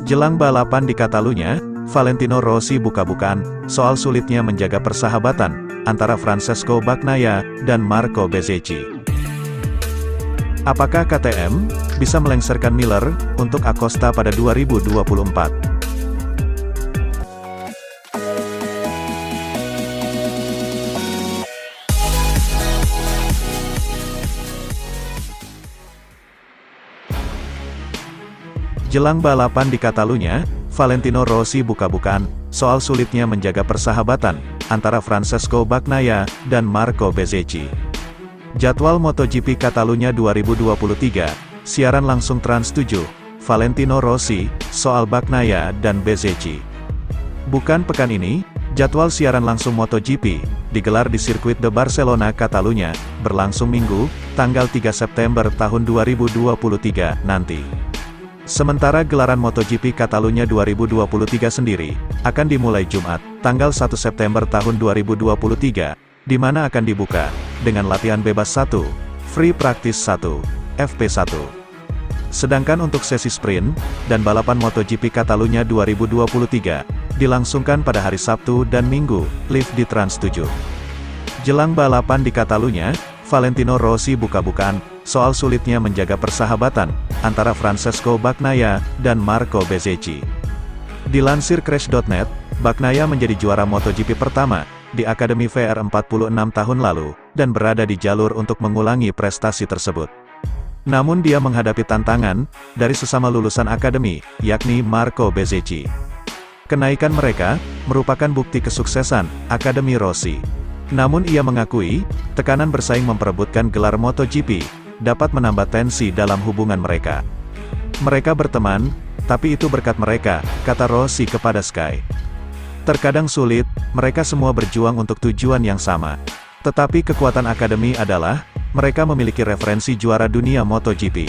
Jelang balapan di Catalunya, Valentino Rossi buka-bukaan soal sulitnya menjaga persahabatan antara Francesco Bagnaia dan Marco Bezzecchi. Apakah KTM bisa melengsarkan Miller untuk Acosta pada 2024? Jelang balapan di Catalunya, Valentino Rossi buka-bukaan soal sulitnya menjaga persahabatan antara Francesco Bagnaia dan Marco Bezzecchi. Jadwal MotoGP Catalunya 2023, siaran langsung Trans 7, Valentino Rossi, soal Bagnaia dan Bezzecchi. Bukan pekan ini, jadwal siaran langsung MotoGP, digelar di sirkuit de Barcelona Catalunya, berlangsung Minggu, tanggal 3 September tahun 2023 nanti. Sementara gelaran MotoGP Catalunya 2023 sendiri, akan dimulai Jumat, tanggal 1 September tahun 2023, di mana akan dibuka dengan latihan bebas 1, free practice 1, FP1. Sedangkan untuk sesi sprint dan balapan MotoGP Catalunya 2023 dilangsungkan pada hari Sabtu dan Minggu, live di Trans 7. Jelang balapan di Catalunya, Valentino Rossi buka-bukaan soal sulitnya menjaga persahabatan antara Francesco Bagnaia dan Marco Bezzecchi. Dilansir Crash.net, Bagnaia menjadi juara MotoGP pertama di Akademi VR46 tahun lalu, dan berada di jalur untuk mengulangi prestasi tersebut. Namun dia menghadapi tantangan dari sesama lulusan akademi, yakni Marco Bezzecchi. Kenaikan mereka merupakan bukti kesuksesan Akademi Rossi. Namun ia mengakui, tekanan bersaing memperebutkan gelar MotoGP dapat menambah tensi dalam hubungan mereka. Mereka berteman, tapi itu berkat mereka, kata Rossi kepada Sky. Terkadang sulit, mereka semua berjuang untuk tujuan yang sama. Tetapi kekuatan akademi adalah, mereka memiliki referensi juara dunia MotoGP.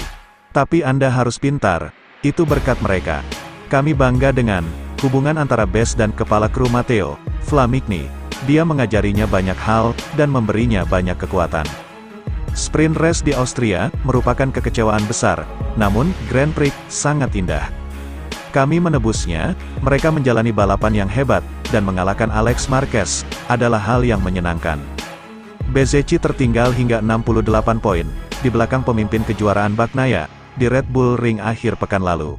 Tapi Anda harus pintar, itu berkat mereka. Kami bangga dengan hubungan antara Bez dan kepala kru Matteo Flamigni. Dia mengajarinya banyak hal, dan memberinya banyak kekuatan. Sprint race di Austria merupakan kekecewaan besar, namun Grand Prix sangat indah. Kami menebusnya, mereka menjalani balapan yang hebat, dan mengalahkan Alex Marquez, adalah hal yang menyenangkan. Bezzecchi tertinggal hingga 68 poin, di belakang pemimpin kejuaraan Bagnaia, di Red Bull Ring akhir pekan lalu.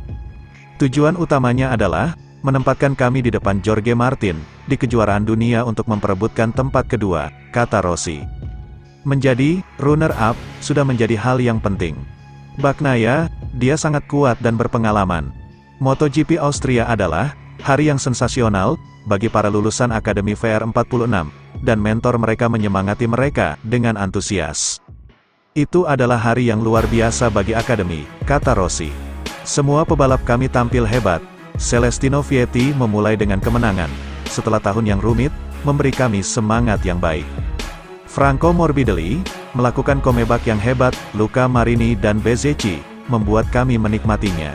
Tujuan utamanya adalah, menempatkan kami di depan Jorge Martin, di kejuaraan dunia untuk memperebutkan tempat kedua, kata Rossi. Menjadi runner-up, sudah menjadi hal yang penting. Bagnaia, dia sangat kuat dan berpengalaman. MotoGP Austria adalah hari yang sensasional bagi para lulusan Akademi VR46, dan mentor mereka menyemangati mereka dengan antusias. Itu adalah hari yang luar biasa bagi Akademi, kata Rossi. Semua pebalap kami tampil hebat. Celestino Vietti memulai dengan kemenangan, setelah tahun yang rumit, memberi kami semangat yang baik. Franco Morbidelli melakukan comeback yang hebat, Luca Marini dan Bezzecchi membuat kami menikmatinya.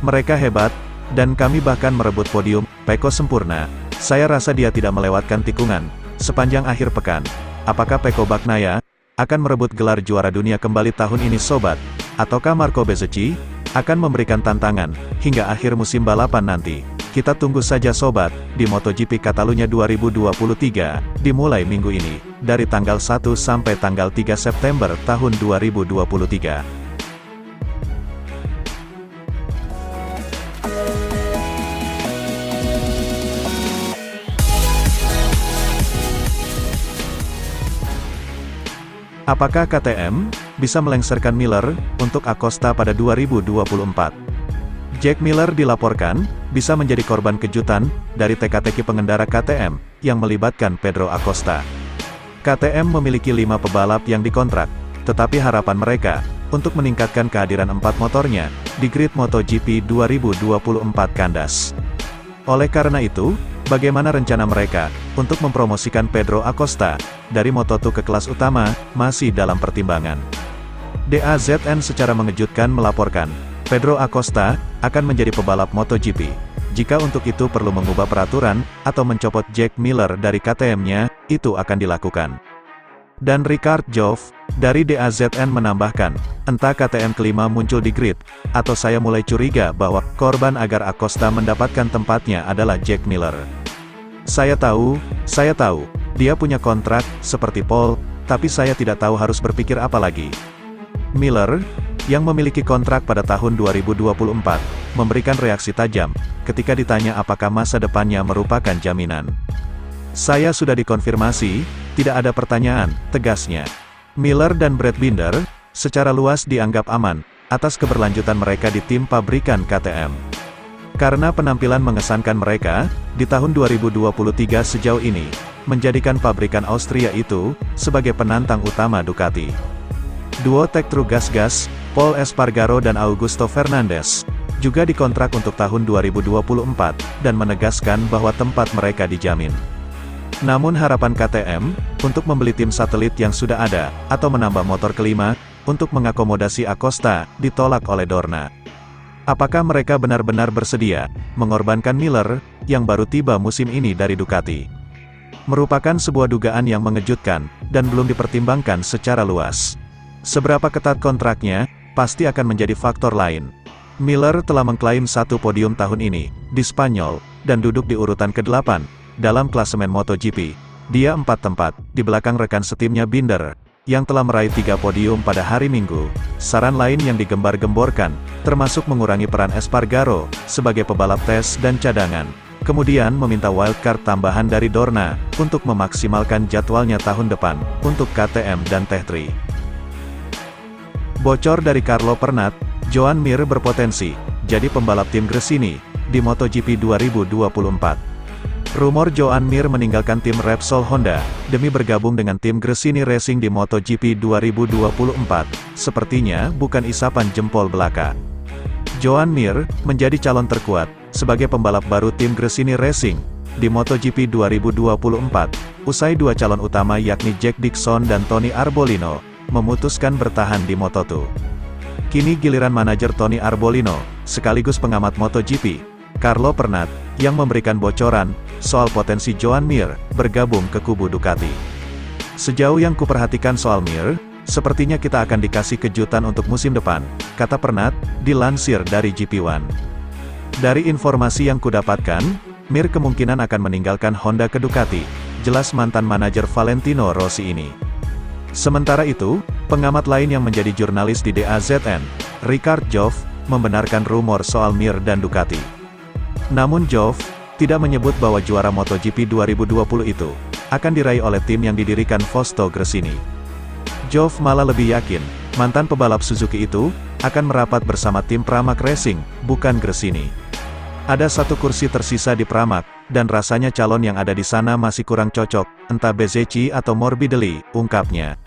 Mereka hebat, dan kami bahkan merebut podium. Pecco sempurna, saya rasa dia tidak melewatkan tikungan sepanjang akhir pekan. Apakah Pecco Bagnaia akan merebut gelar juara dunia kembali tahun ini sobat? Ataukah Marco Bezzecchi akan memberikan tantangan hingga akhir musim balapan nanti? Kita tunggu saja sobat, di MotoGP Catalunya 2023, dimulai minggu ini, dari tanggal 1 sampai tanggal 3 September tahun 2023. Apakah KTM bisa melengsarkan Miller untuk Acosta pada 2024? Jack Miller dilaporkan bisa menjadi korban kejutan dari teka-teki pengendara KTM yang melibatkan Pedro Acosta. KTM memiliki 5 pebalap yang dikontrak, tetapi harapan mereka untuk meningkatkan kehadiran 4 motornya di grid MotoGP 2024 kandas. Oleh karena itu, bagaimana rencana mereka untuk mempromosikan Pedro Acosta dari Moto2 ke kelas utama masih dalam pertimbangan. DAZN secara mengejutkan melaporkan, Pedro Acosta akan menjadi pebalap MotoGP. Jika untuk itu perlu mengubah peraturan atau mencopot Jack Miller dari KTM-nya, itu akan dilakukan. Dan Ricard Jouve, dari DAZN menambahkan, entah KTM kelima muncul di grid, atau saya mulai curiga bahwa korban agar Acosta mendapatkan tempatnya adalah Jack Miller. Saya tahu, dia punya kontrak, seperti Paul, tapi saya tidak tahu harus berpikir apa lagi. Miller, yang memiliki kontrak pada tahun 2024, memberikan reaksi tajam, ketika ditanya apakah masa depannya merupakan jaminan. Saya sudah dikonfirmasi, tidak ada pertanyaan, tegasnya. Miller dan Brad Binder, secara luas dianggap aman, atas keberlanjutan mereka di tim pabrikan KTM. Karena penampilan mengesankan mereka, di tahun 2023 sejauh ini, menjadikan pabrikan Austria itu, sebagai penantang utama Ducati. Duo Tech True Gas-Gas, Pol Espargaro dan Augusto Fernandes, juga dikontrak untuk tahun 2024, dan menegaskan bahwa tempat mereka dijamin. Namun harapan KTM, untuk membeli tim satelit yang sudah ada, atau menambah motor kelima, untuk mengakomodasi Acosta, ditolak oleh Dorna. Apakah mereka benar-benar bersedia, mengorbankan Miller, yang baru tiba musim ini dari Ducati? Merupakan sebuah dugaan yang mengejutkan, dan belum dipertimbangkan secara luas. Seberapa ketat kontraknya, pasti akan menjadi faktor lain. Miller telah mengklaim 1 podium tahun ini, di Spanyol, dan duduk di urutan ke-8, dalam klasemen MotoGP. Dia 4 tempat, di belakang rekan setimnya Binder, yang telah meraih 3 podium pada hari Minggu. Saran lain yang digembar-gemborkan, termasuk mengurangi peran Espargaro, sebagai pebalap tes dan cadangan. Kemudian meminta wildcard tambahan dari Dorna, untuk memaksimalkan jadwalnya tahun depan, untuk KTM dan Tech3. Bocor dari Carlo Pernat, Joan Mir berpotensi jadi pembalap tim Gresini, di MotoGP 2024. Rumor Joan Mir meninggalkan tim Repsol Honda, demi bergabung dengan tim Gresini Racing di MotoGP 2024, sepertinya bukan isapan jempol belaka. Joan Mir, menjadi calon terkuat, sebagai pembalap baru tim Gresini Racing, di MotoGP 2024, usai 2 calon utama yakni Jack Dixon dan Tony Arbolino, memutuskan bertahan di Moto2. Kini giliran manajer Tony Arbolino, sekaligus pengamat MotoGP, Carlo Pernat, yang memberikan bocoran, soal potensi Joan Mir, bergabung ke kubu Ducati. Sejauh yang kuperhatikan soal Mir, sepertinya kita akan dikasih kejutan untuk musim depan, kata Pernat, dilansir dari GP1. Dari informasi yang kudapatkan, Mir kemungkinan akan meninggalkan Honda ke Ducati, jelas mantan manajer Valentino Rossi ini. Sementara itu, pengamat lain yang menjadi jurnalis di DAZN, Ricard Jouve, membenarkan rumor soal Mir dan Ducati. Namun Jouve, tidak menyebut bahwa juara MotoGP 2020 itu, akan diraih oleh tim yang didirikan Fausto Gresini. Jouve malah lebih yakin, mantan pebalap Suzuki itu, akan merapat bersama tim Pramac Racing, bukan Gresini. Ada 1 kursi tersisa di Pramac, dan rasanya calon yang ada di sana masih kurang cocok, entah Bezzecchi atau Morbidelli, ungkapnya.